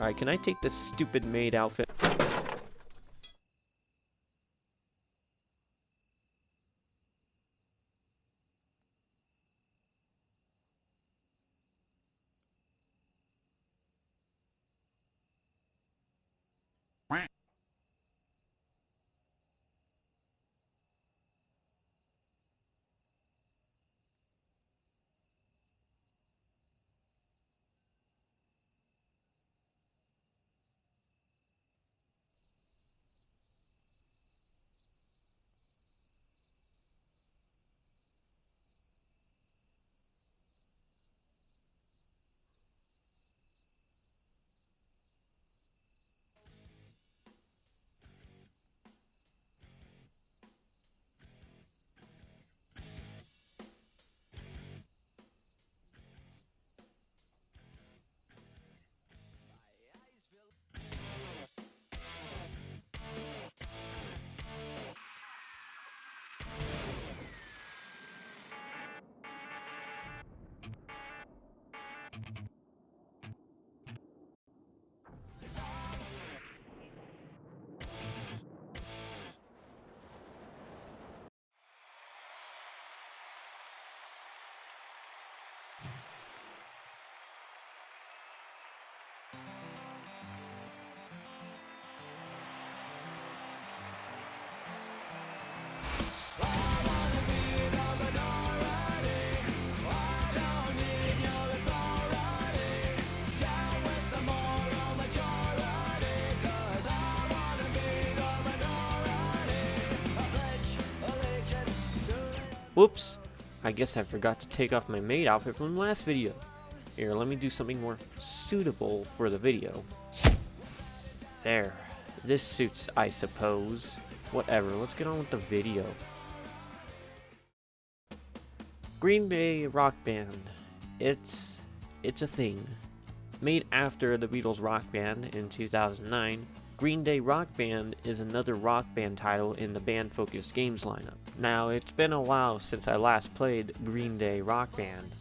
Alright, can I take this stupid maid outfit? Whoops! I guess I forgot to take off my maid outfit from the last video. Here, let me do something more suitable for the video. There. This suits, I suppose. Whatever, let's get on with the video. Green Day Rockband. It's a thing. Made after the Beatles Rock Band in 2009, Green Day Rock Band is another rock band title in the band-focused games lineup. Now, it's been a while since I last played Green Day Rock Band.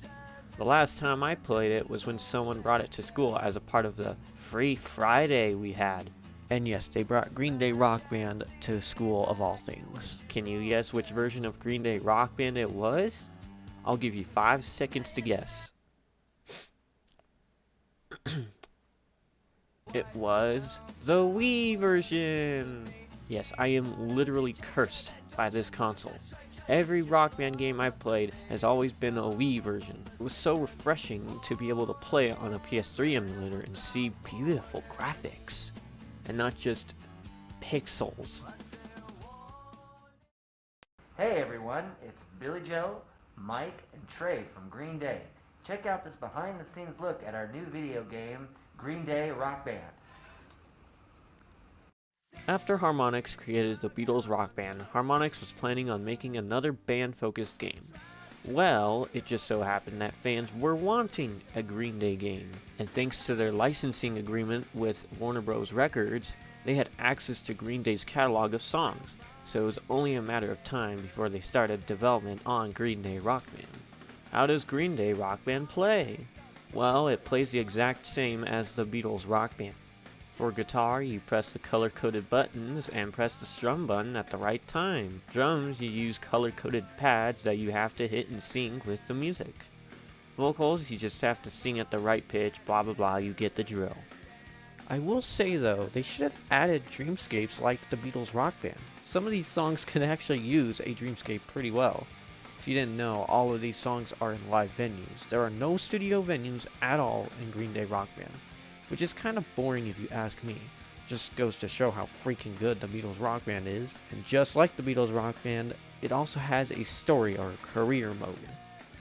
The last time I played it was when someone brought it to school as a part of the Free Friday we had. And yes, they brought Green Day Rock Band to school of all things. Can you guess which version of Green Day Rock Band it was? I'll give you 5 seconds to guess. It was the Wii version! Yes, I am literally cursed by this console. Every Rock Band game I've played has always been a Wii version. It was so refreshing to be able to play it on a PS3 emulator and see beautiful graphics, and not just pixels. Hey everyone, it's Billy Joe, Mike, and Trey from Green Day. Check out this behind the scenes look at our new video game, Green Day Rock Band. After Harmonix created the Beatles Rock Band, Harmonix was planning on making another band-focused game. Well, it just so happened that fans were wanting a Green Day game, and thanks to their licensing agreement with Warner Bros. Records, they had access to Green Day's catalog of songs, so it was only a matter of time before they started development on Green Day Rock Band. How does Green Day Rock Band play? Well, it plays the exact same as the Beatles Rock Band. For guitar, you press the color-coded buttons and press the strum button at the right time. Drums, you use color-coded pads that you have to hit and sync with the music. Vocals, you just have to sing at the right pitch, blah blah blah, you get the drill. I will say though, they should have added dreamscapes like the Beatles Rock Band. Some of these songs can actually use a dreamscape pretty well. If you didn't know, all of these songs are in live venues. There are no studio venues at all in Green Day Rock Band, which is kind of boring if you ask me. Just goes to show how freaking good the Beatles Rock Band is. And just like the Beatles Rock Band, it also has a story or career mode.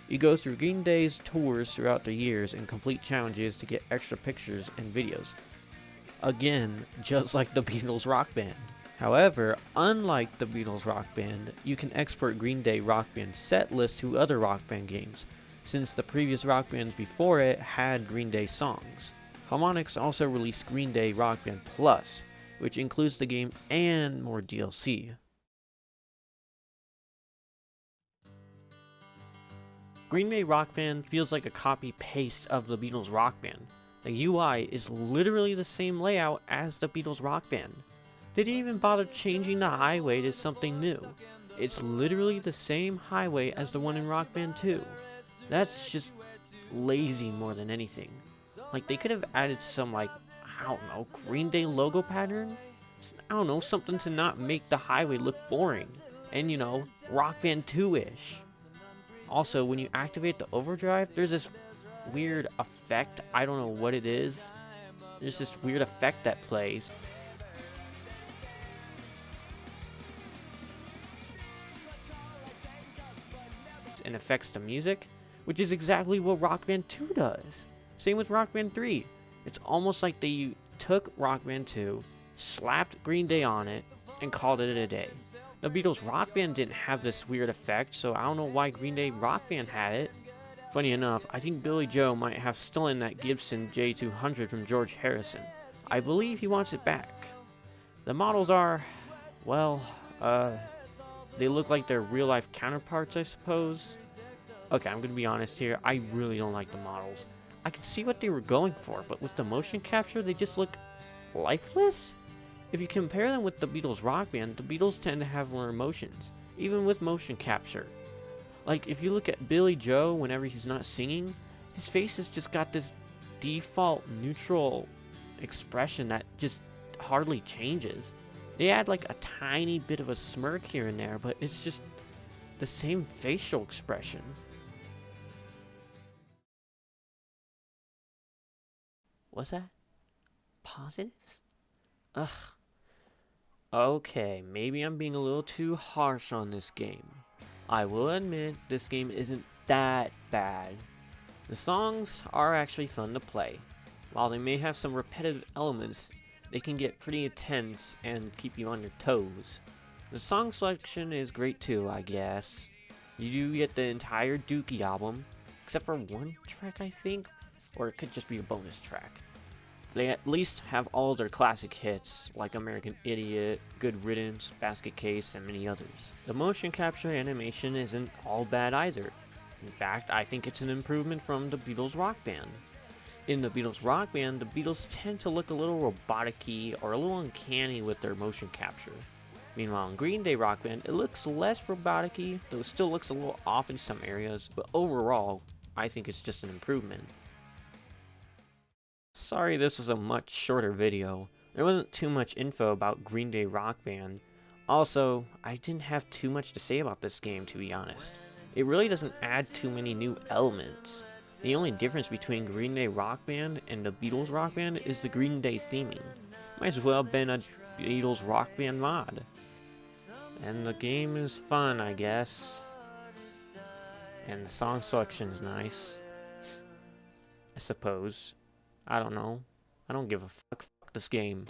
You go through Green Day's tours throughout the years and complete challenges to get extra pictures and videos. Again, just like the Beatles Rock Band. However, unlike the Beatles Rock Band, you can export Green Day Rock Band set lists to other Rock Band games, since the previous Rock Bands before it had Green Day songs. Harmonix also released Green Day Rock Band Plus, which includes the game and more DLC. Green Day Rock Band feels like a copy-paste of the Beatles Rock Band. The UI is literally the same layout as the Beatles Rock Band. They didn't even bother changing the highway to something new. It's literally the same highway as the one in Rock Band 2. That's just lazy more than anything. Like, they could have added some, like, I don't know, Green Day logo pattern? I don't know, something to not make the highway look boring. And, you know, Rock Band 2-ish. Also, when you activate the overdrive, there's this weird effect. I don't know what it is. There's this weird effect that plays. And affects the music, which is exactly what Rock Band 2 does. Same with Rock Band 3. It's almost like they took Rock Band 2, slapped Green Day on it, and called it a day. The Beatles Rock Band didn't have this weird effect, so I don't know why Green Day Rock Band had it. Funny enough, I think Billy Joe might have stolen that Gibson J200 from George Harrison. I believe he wants it back. The models are, well, they look like their real-life counterparts, I suppose. Okay, I'm gonna be honest here, I really don't like the models. I can see what they were going for, but with the motion capture, they just look lifeless? If you compare them with the Beatles Rock Band, the Beatles tend to have more emotions, even with motion capture. Like, if you look at Billy Joe whenever he's not singing, his face has just got this default neutral expression that just hardly changes. They add like a tiny bit of a smirk here and there, but it's just the same facial expression. What's that? Positives? Ugh. Okay, maybe I'm being a little too harsh on this game. I will admit, this game isn't that bad. The songs are actually fun to play. While they may have some repetitive elements, they can get pretty intense and keep you on your toes. The song selection is great too, I guess. You do get the entire Dookie album, except for one track I think, or it could just be a bonus track. They at least have all their classic hits, like American Idiot, Good Riddance, Basket Case, and many others. The motion capture animation isn't all bad either. In fact, I think it's an improvement from the Beatles Rock Band. In the Beatles Rock Band, the Beatles tend to look a little robotic-y or a little uncanny with their motion capture. Meanwhile, in Green Day Rock Band, it looks less robotic-y, though it still looks a little off in some areas, but overall, I think it's just an improvement. Sorry this was a much shorter video. There wasn't too much info about Green Day Rock Band. Also, I didn't have too much to say about this game, to be honest. It really doesn't add too many new elements. The only difference between Green Day Rock Band and the Beatles Rock Band is the Green Day theming. Might as well have been a Beatles Rock Band mod. And the game is fun, I guess. And the song selection is nice. I suppose. I don't know. I don't give a fuck. Fuck this game.